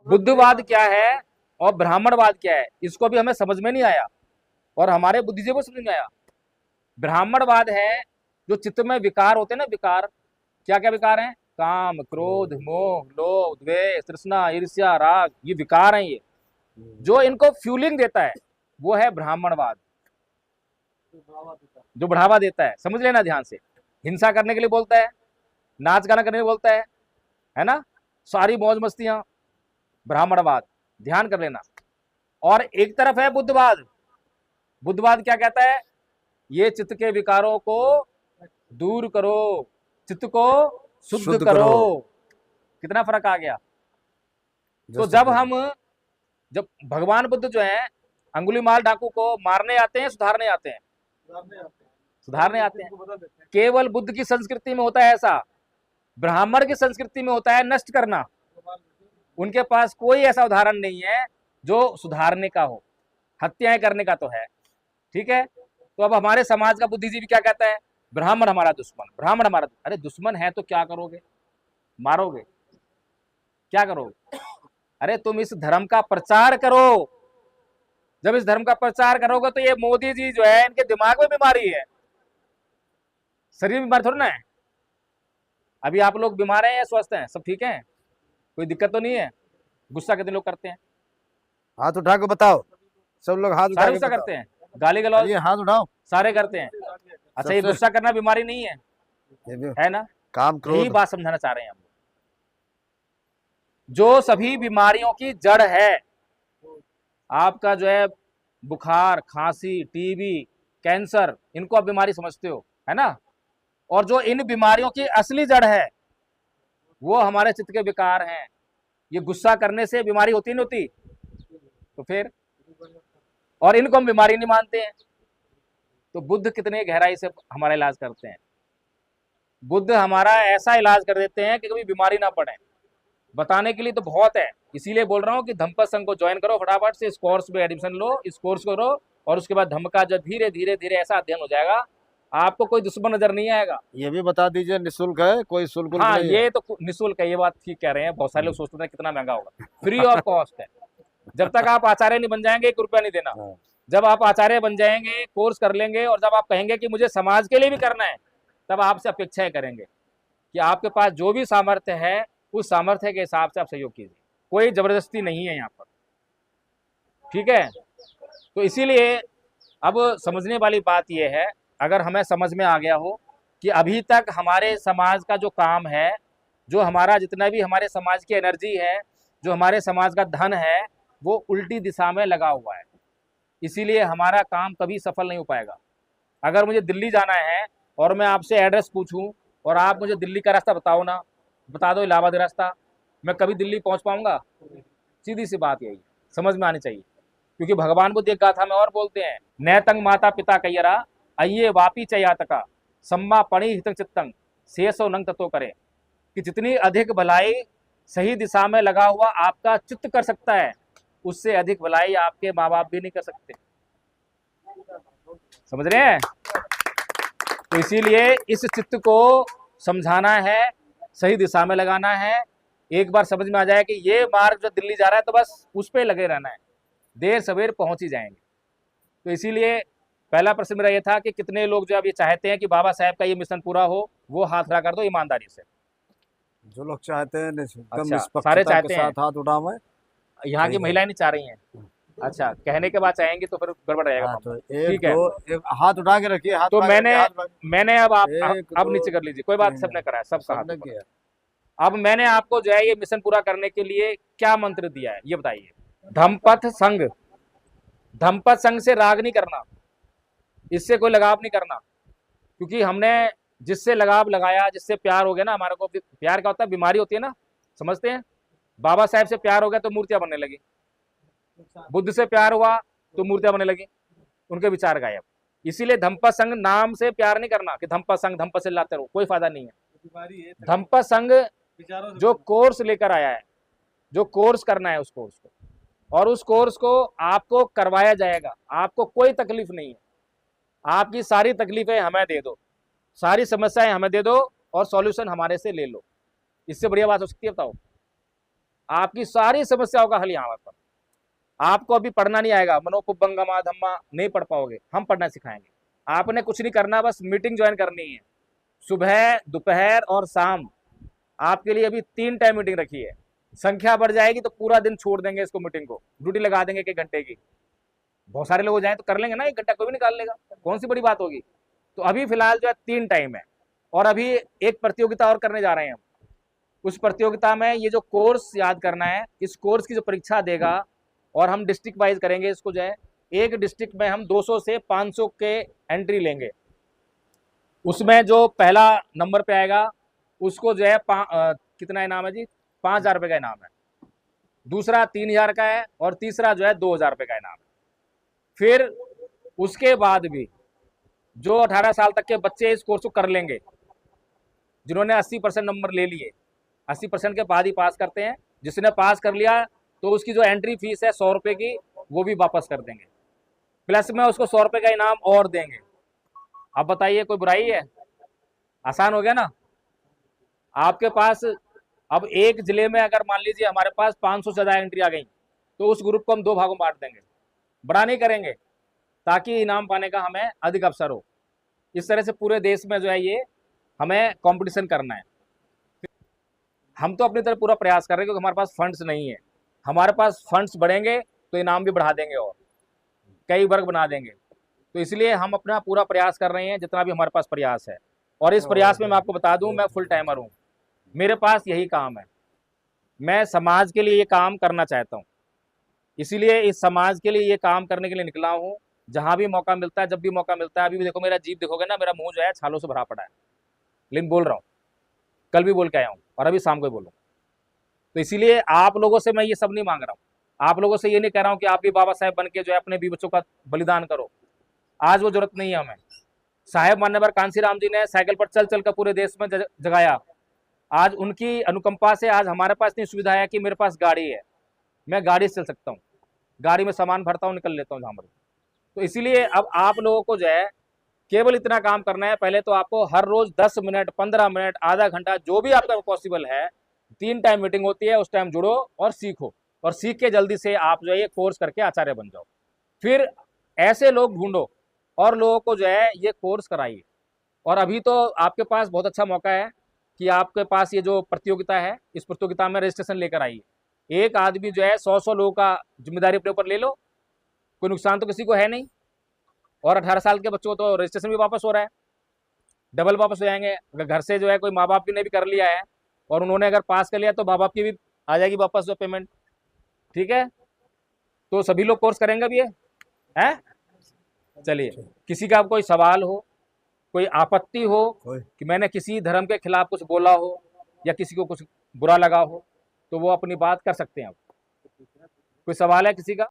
बुद्धवाद क्या है और ब्राह्मणवाद क्या है, इसको भी हमें समझ में नहीं आया और हमारे बुद्धिजीवी को समझ में आया। ब्राह्मणवाद है जो चित्त में विकार होते हैं ना, विकार, क्या क्या विकार हैं? काम, क्रोध, मोह, लोभ, द्वेष, तृष्णा, ईर्ष्या, राग, ये विकार हैं। ये जो इनको फ्यूलिंग देता है वो है ब्राह्मणवाद, जो बढ़ावा देता है। समझ लेना ध्यान से। हिंसा करने के लिए बोलता है, नाच गाना करने के लिए बोलता है ना, सारी मौज मस्तियां, ब्राह्मणवाद, ध्यान कर लेना। और एक तरफ है बुद्धवाद। बुद्धवाद क्या कहता है? ये चित्त के विकारों को दूर करो, चित्त को शुद्ध करो। कितना फर्क आ गया। तो जब भगवान बुद्ध जो है अंगुलीमाल डाकू को मारने आते हैं, सुधारने आते हैं? सुधारने आते हैं। केवल बुद्ध की संस्कृति में होता है ऐसा, ब्राह्मण की संस्कृति में होता है नष्ट करना। उनके पास कोई ऐसा उदाहरण नहीं है जो सुधारने का हो, हत्याएं करने का तो है। ठीक है, तो अब हमारे समाज का बुद्धिजीवी क्या कहता है? ब्राह्मण हमारा दुश्मन, ब्राह्मण हमारा। अरे दुश्मन है तो क्या करोगे? मारोगे? क्या करोगे? अरे तुम इस धर्म का प्रचार करो। जब इस धर्म का प्रचार करोगे तो ये मोदी जी जो है, इनके दिमाग में बीमारी है, शरीर में बीमारी थोड़ी ना है। अभी आप लोग बीमार हैं या स्वस्थ हैं? सब ठीक है, कोई दिक्कत तो नहीं है? गुस्सा कितने लोग करते हैं? हाथ उठा के बताओ। सब लोग हाथ उठा सारे के गुस्सा बताओ। करते हैं, गाली गलौज ये हाथ उठाओ। सारे करते हैं। अच्छा, ये सबसे- गुस्सा करना बीमारी नहीं है, ये भी है ना? काम यही क्रोध। बात समझाना चाह रहे हैं हम लोग। जो सभी बीमारियों की जड़ है, आपका जो है बुखार, खांसी, टीबी, कैंसर, इनको आप बीमारी समझते हो, है ना? और जो इन बीमारियों की असली जड़ है वो हमारे चित्त के विकार हैं। ये गुस्सा करने से बीमारी होती नहीं होती? तो फिर, और इनको हम बीमारी नहीं मानते हैं। तो बुद्ध कितने गहराई से हमारा इलाज करते हैं। बुद्ध हमारा ऐसा इलाज कर देते हैं कि कभी बीमारी ना पड़े। बताने के लिए तो बहुत है, इसीलिए बोल रहा हूँ कि धम्म संघ को ज्वाइन करो, फटाफट से इस कोर्स में एडमिशन लो, इस कोर्स करो, और उसके बाद धम्म का जो धीरे धीरे धीरे ऐसा अध्ययन हो जाएगा, आपको कोई दुश्मन नजर नहीं आएगा। ये भी बता दीजिए, निःशुल्क है, कोई शुल्क हाँ, नहीं ये है? तो निःशुल्क है, ये बात ठीक कह रहे हैं। बहुत सारे लोग सोचते हैं कितना महंगा होगा, फ्री ऑफ कॉस्ट है। जब तक आप आचार्य नहीं बन जाएंगे 1 रुपया नहीं देना। हाँ। जब आप आचार्य बन जाएंगे, कोर्स कर लेंगे, और जब आप कहेंगे कि मुझे समाज के लिए भी करना है, तब आपसे अपेक्षाएं करेंगे कि आपके पास जो भी सामर्थ्य है उस सामर्थ्य के हिसाब से आप सहयोग कीजिए। कोई जबरदस्ती नहीं है यहाँ पर, ठीक है? तो इसीलिए अब समझने वाली बात यह है, अगर हमें समझ में आ गया हो कि अभी तक हमारे समाज का जो काम है, जो हमारा जितना भी हमारे समाज की एनर्जी है, जो हमारे समाज का धन है, वो उल्टी दिशा में लगा हुआ है, इसीलिए हमारा काम कभी सफल नहीं हो पाएगा। अगर मुझे दिल्ली जाना है और मैं आपसे एड्रेस पूछूं और आप मुझे दिल्ली का रास्ता बताओ ना, बता दो इलाहाबाद रास्ता, मैं कभी दिल्ली पहुंच पाऊंगा? सीधी सी बात यही समझ में आनी चाहिए। क्योंकि भगवान बुद्ध एक गाथा में और बोलते हैं, नैतंग माता पिता कैयरा अये वापी चयातका सम्मा पणि हितं चित्तंग शेषो नंग तत्व करे, कि जितनी अधिक भलाई सही दिशा में लगा हुआ आपका चित्त कर सकता है, उससे अधिक भलाई आपके माँ बाप भी नहीं कर सकते। समझ रहे हैं? तो इसीलिए इस चित्त को समझाना है, सही दिशा में लगाना है। एक बार समझ में आ जाए कि ये मार्ग जो दिल्ली जा रहा है, तो बस उस पर लगे रहना है, देर सवेर पहुंच ही जाएंगे। तो इसीलिए पहला प्रश्न मेरा ये था कि कितने लोग जो अब ये चाहते हैं कि बाबा साहब का ये मिशन पूरा हो, वो हाथ खड़ा कर दो ईमानदारी से। जो लोग चाहते हैं अच्छा, सारे निष्पक्षता चाहते के हैं? साथ हाथ उठावे। यहाँ की महिलाएं नहीं चाह रही हैं? अच्छा, कहने के बाद चाहेंगे तो फिर गड़बड़ रहेगा हाँ, मामला। तो एक ठीक है, दो, एक हाथ उठा के रखिए, हाथ तो उठा के रखिए, हाथ मैंने अब आप एक अब दो नीचे कर लीजिए, कोई बात, तीन। सबने करा है, सबका हाथ सबने ऊपर। किया। अब मैंने आपको जो है ये मिशन पूरा करने के लिए क्या मंत्र दिया है, ये बताइए। धम्मपथ संघ, धम्मपथ संघ से राग नहीं करना, इससे कोई लगाव नहीं करना, क्योंकि हमने जिससे लगाव लगाया, जिससे प्यार हो गया ना हमारे को, प्यार क्या होता है? बीमारी होती है ना, समझते हैं? बाबा साहब से प्यार हो गया तो मूर्तियां बनने लगी, बुद्ध से प्यार हुआ तो मूर्तियां बनने लगी, उनके विचार गायब। इसीलिए धम्मपथ संघ नाम से प्यार नहीं करना कि धम्मपथ संघ धम्मपथ से लाते रहो, कोई फायदा नहीं है। धम्मपथ संघ जो कोर्स लेकर आया है, जो कोर्स करना है उस कोर्स को, और उस कोर्स को आपको करवाया जाएगा, आपको कोई तकलीफ नहीं है। आपकी सारी तकलीफें हमें दे दो, सारी समस्याएं हमें दे दो, और सॉल्यूशन हमारे से ले लो। इससे बढ़िया बात हो सकती है? बताओ। आपकी सारी समस्याओं का हल यहाँ पर। आपको अभी पढ़ना नहीं आएगा, मनोपुब्बंगमा धम्मा नहीं पढ़ पाओगे, हम पढ़ना सिखाएंगे। आपने कुछ नहीं करना, बस मीटिंग ज्वाइन करनी है। सुबह, दोपहर और शाम आपके लिए अभी 3 टाइम मीटिंग रखी है। संख्या बढ़ जाएगी तो पूरा दिन छोड़ देंगे इसको, मीटिंग को ड्यूटी लगा देंगे 1 घंटे की। बहुत सारे लोग हो जाए तो कर लेंगे ना, 1 घंटा कोई भी निकाल लेगा, कौन सी बड़ी बात होगी। तो अभी फिलहाल जो है 3 टाइम है। और अभी एक प्रतियोगिता और करने जा रहे हैं हम। उस प्रतियोगिता में ये जो कोर्स याद करना है, इस कोर्स की जो परीक्षा देगा, और हम डिस्ट्रिक्ट वाइज करेंगे इसको, जो है एक डिस्ट्रिक्ट में हम 200 से 500 के एंट्री लेंगे। उसमें जो पहला नंबर पे आएगा उसको जो है कितना इनाम है जी, 5,000 रुपये का इनाम है। दूसरा 3,000 का है, और तीसरा जो है 2,000 रुपये का इनाम है। फिर उसके बाद भी जो 18 साल तक के बच्चे इस कोर्स को कर लेंगे, जिन्होंने 80% नंबर ले लिए, 80% के बाद ही पास करते हैं। जिसने पास कर लिया तो उसकी जो एंट्री फीस है 100 रुपये की, वो भी वापस कर देंगे, प्लस में उसको 100 रुपये का इनाम और देंगे। अब बताइए, कोई बुराई है? आसान हो गया ना। आपके पास अब एक जिले में अगर मान लीजिए हमारे पास 500 से ज़्यादा एंट्री आ गई, तो उस ग्रुप को हम 2 भागों में बांट देंगे, बड़ा नहीं करेंगे, ताकि इनाम पाने का हमें अधिक अवसर हो। इस तरह से पूरे देश में जो है ये हमें कंपटीशन करना है। हम तो अपनी तरफ पूरा प्रयास कर रहे हैं, क्योंकि हमारे पास फंड्स नहीं है। हमारे पास फंड्स बढ़ेंगे तो इनाम भी बढ़ा देंगे और कई वर्ग बना देंगे। तो इसलिए हम अपना पूरा प्रयास कर रहे हैं, जितना भी हमारे पास प्रयास है। और इस प्रयास में मैं आपको बता दूं, मैं फुल टाइमर हूँ, मेरे पास यही काम है। मैं समाज के लिए ये काम करना चाहता हूँ, इसीलिए इस समाज के लिए ये काम करने के लिए निकला हूँ। जहाँ भी मौका मिलता है, जब भी मौका मिलता है, अभी भी देखो मेरा जीभ देखोगे ना, मेरा मुंह जो है छालों से भरा पड़ा है, लेकिन बोल रहा हूँ। कल भी बोल के आया हूँ और अभी शाम को ही बोलूँ। तो इसीलिए आप लोगों से मैं ये सब नहीं मांग रहा हूँ। आप लोगों से ये नहीं कह रहा हूँ कि आप भी बाबा साहेब बन के जो है अपने भी बच्चों का बलिदान करो। आज वो जरूरत नहीं है हमें। साहेब मान्यवर कांसीराम जी ने साइकिल पर चल चल कर पूरे देश में जगाया। आज उनकी अनुकंपा से आज हमारे पास इतनी सुविधा है कि मेरे पास गाड़ी है, मैं गाड़ी से चल सकता हूँ, गाड़ी में सामान भरता हूँ, निकल लेता हूँ जहाँ पर। तो इसीलिए अब आप लोगों को जो है केवल इतना काम करना है। पहले तो आपको हर रोज 10 मिनट, 15 मिनट, आधा घंटा, जो भी आपका पॉसिबल है, 3 टाइम मीटिंग होती है, उस टाइम जुड़ो और सीखो। और सीख के जल्दी से आप जो है ये कोर्स करके आचार्य बन जाओ। फिर ऐसे लोग ढूंढो और लोगों को जो है ये कोर्स कराइए। और अभी तो आपके पास बहुत अच्छा मौका है कि आपके पास ये जो प्रतियोगिता है, इस प्रतियोगिता में रजिस्ट्रेशन लेकर आइए। एक आदमी जो है 100 लोगों का जिम्मेदारी अपने ऊपर ले लो, कोई नुकसान तो किसी को है नहीं। और 18 साल के बच्चों को तो रजिस्ट्रेशन भी वापस हो रहा है, डबल वापस हो जाएंगे। अगर घर से जो है कोई माँ बाप ने भी कर लिया है और उन्होंने अगर पास कर लिया, तो माँ बाप की भी आ जाएगी वापस जो पेमेंट। ठीक है, तो सभी लोग कोर्स करेंगे भी ये है। चलिए, किसी का कोई सवाल हो, कोई आपत्ति हो कि मैंने किसी धर्म के खिलाफ कुछ बोला हो या किसी को कुछ बुरा लगा हो, तो वो अपनी बात कर सकते हैं। कोई सवाल है किसी का?